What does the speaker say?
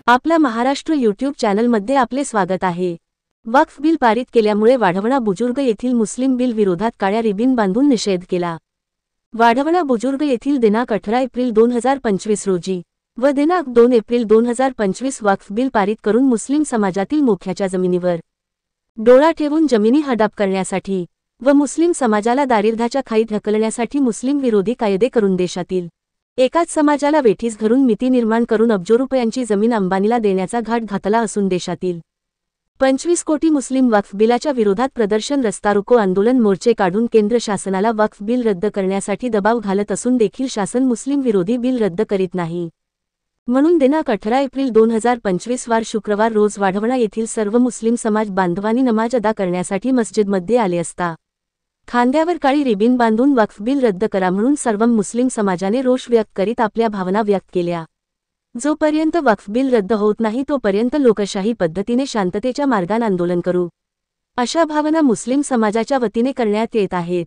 आपला महाराष्ट्र यूट्यूब चॅनलमध्ये आपले स्वागत आहे। वक्फ बिल पारित केल्यामुळे वाढवणा बुजुर्ग येथील मुस्लिम बिल विरोधात काळ्या रिबीन बांधून निषेध केला। वाढवणा बुजुर्ग येथील दिनांक 18 एप्रिल 2025 रोजी व दिनांक 2 एप्रिल 2025 वक्फ बिल पारित करून मुस्लिम समाजातील मोक्याच्या जमिनीवर डोळा ठेवून जमिनी हडप करण्यासाठी व मुस्लिम समाजाला दारिद्र्याच्या खाईत ढकलण्यासाठी मुस्लिम विरोधी कायदे करून देशातील एकाच समाजाला वेठीस धरून मिती निर्माण करून अब्जो रुपयांची जमीन अंबानीला देण्याचा घाट घातला असून देशातील 25 कोटी मुस्लिम वक्फ बिलाच्या विरोधात प्रदर्शन रस्तारोको आंदोलन मोर्चे काढून केंद्र शासनाला वक्फ बिल रद्द करण्यासाठी दबाव घालत असून देखील शासन मुस्लिम विरोधी बिल रद्द करीत नाही। म्हणून दिनांक 18 एप्रिल 2025 वार शुक्रवार रोज वाढवणा येथील सर्व मुस्लिम समाज बांधवांनी नमाज अदा करण्यासाठी मस्जिदमध्ये आले असता खांद्यावर काळी रिबीन बांधून वक्फ बिल रद्द करा म्हणून सर्व मुस्लिम समाजाने रोष व्यक्त करीत आपल्या भावना व्यक्त केल्या। जोपर्यंत वक्फ बिल रद्द होत नाही तोपर्यंत लोकशाही पद्धतीने शांततेच्या मार्गाने आंदोलन करू, अशा भावना मुस्लिम समाजाच्या वतीने करण्यात येत आहेत।